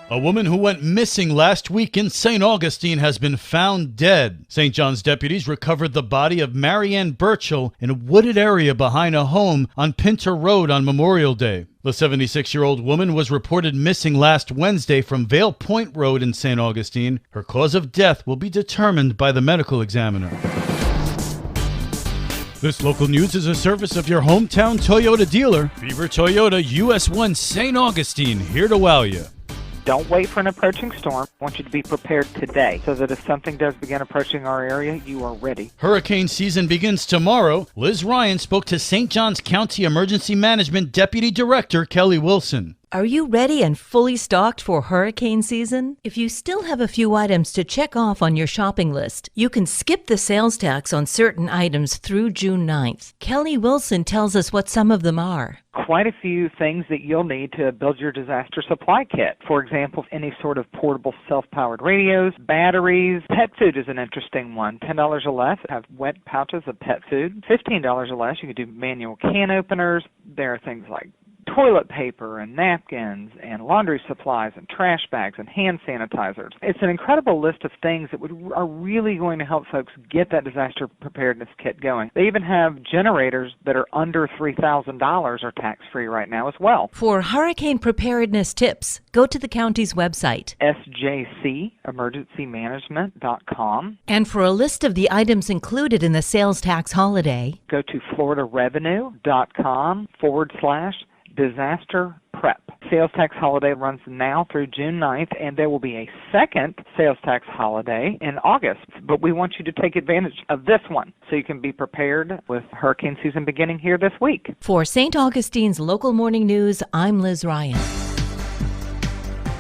A woman who went missing last week in St. Augustine has been found dead. St. John's deputies recovered the body of Marianne Burchell in a wooded area behind a home on Pinter Road on Memorial Day. The 76-year-old woman was reported missing last Wednesday from Vale Point Road in St. Augustine. Her cause of death will be determined by the medical examiner. This local news is a service of your hometown Toyota dealer, Beaver Toyota US 1 St. Augustine, here to wow you. Don't wait for an approaching storm. I want you to be prepared today so that if something does begin approaching our area, you are ready. Hurricane season begins tomorrow. Liz Ryan spoke to St. Johns County Emergency Management Deputy Director Kelly Wilson. Are you ready and fully stocked for hurricane season? If you still have a few items to check off on your shopping list, you can skip the sales tax on certain items through June 9th. Kelly Wilson tells us what some of them are. Quite a few things that you'll need to build your disaster supply kit. For example, any sort of portable self-powered radios, batteries. Pet food is an interesting one. $10 or less have wet pouches of pet food. $15 or less, you can do manual can openers. There are things like toilet paper and napkins and laundry supplies and trash bags and hand sanitizers. It's an incredible list of things that are really going to help folks get that disaster preparedness kit going. They even have generators that are under $3,000 are tax-free right now as well. For hurricane preparedness tips, go to the county's website, sjcemergencymanagement.com. And for a list of the items included in the sales tax holiday, go to floridarevenue.com/disaster prep. Sales tax holiday runs now through June 9th, and there will be a second sales tax holiday in August. But we want you to take advantage of this one so you can be prepared with hurricane season beginning here this week. For St. Augustine's Local Morning News, I'm Liz Ryan.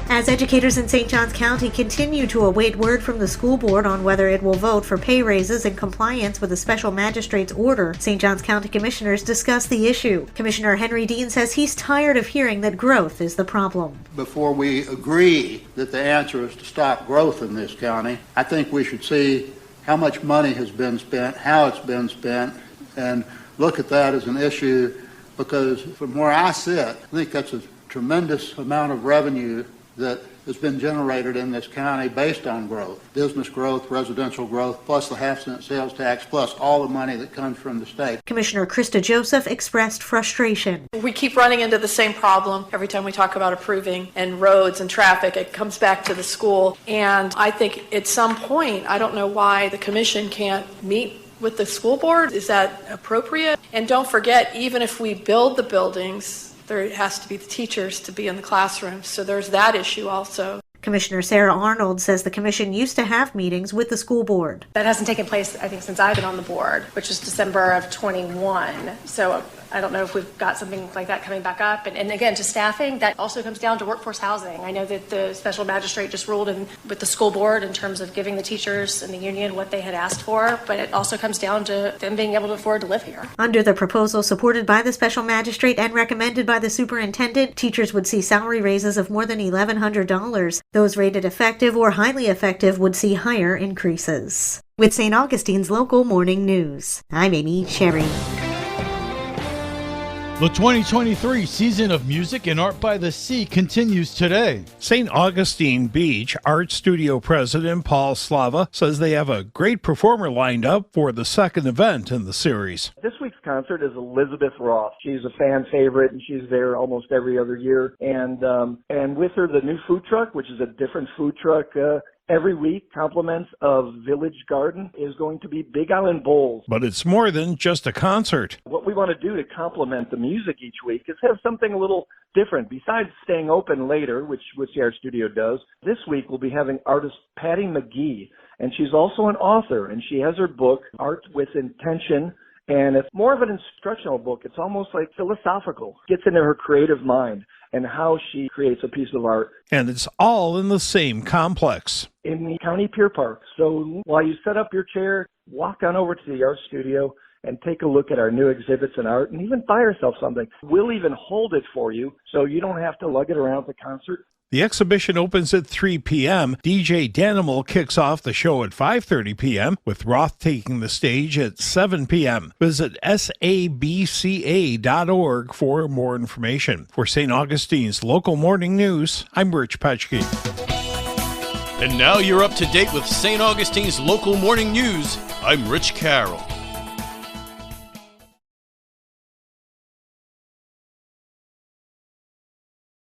As educators in St. Johns County continue to await word from the school board on whether it will vote for pay raises in compliance with a special magistrate's order, St. Johns County commissioners discuss the issue. Commissioner Henry Dean says he's tired of hearing that growth is the problem. Before we agree that the answer is to stop growth in this county, I think we should see how much money has been spent, how it's been spent, and look at that as an issue, because from where I sit, I think that's a tremendous amount of revenue that has been generated in this county based on growth, business growth, residential growth, plus the half-cent sales tax, plus all the money that comes from the state. Commissioner Krista Joseph expressed frustration. We keep running into the same problem every time we talk about approving and roads and traffic. It comes back to the school. And I think at some point, I don't know why the commission can't meet with the school board. Is that appropriate? And don't forget, even if we build the buildings, there has to be the teachers to be in the classrooms. So there's that issue also. Commissioner Sarah Arnold says the commission used to have meetings with the school board. That hasn't taken place, I think, since I've been on the board, which was December of 21. So I don't know if we've got something like that coming back up. And again, to staffing, that also comes down to workforce housing. I know that the special magistrate just ruled in with the school board in terms of giving the teachers and the union what they had asked for, but it also comes down to them being able to afford to live here. Under the proposal supported by the special magistrate and recommended by the superintendent, teachers would see salary raises of more than $1,100. Those rated effective or highly effective would see higher increases. With St. Augustine's Local Morning News, I'm Amy Cherry. The 2023 season of Music and Art by the Sea continues today. St. Augustine Beach Art Studio President Paul Slava says they have a great performer lined up for the second event in the series. This week's concert is Elizabeth Roth. She's a fan favorite, and she's there almost every other year. And with her, the new food truck, which is a different food truck every week, compliments of Village Garden, is going to be Big Island Bowls. But it's more than just a concert. What we want to do to complement the music each week is have something a little different. Besides staying open later, which the Art Studio does, this week we'll be having artist Patty McGee. And she's also an author, and she has her book, Art with Intention. And it's more of an instructional book. It's almost like philosophical. Gets into her creative mind and how she creates a piece of art. And it's all in the same complex. In the County Pier Park. So while you set up your chair, walk on over to the Art Studio and take a look at our new exhibits and art, and even buy yourself something. We'll even hold it for you so you don't have to lug it around the concert. The exhibition opens at 3 p.m. DJ Danimal kicks off the show at 5:30 p.m., with Roth taking the stage at 7 p.m. Visit sabca.org for more information. For St. Augustine's Local Morning News, I'm Rich Petchke. And now you're up to date with St. Augustine's Local Morning News. I'm Rich Carroll.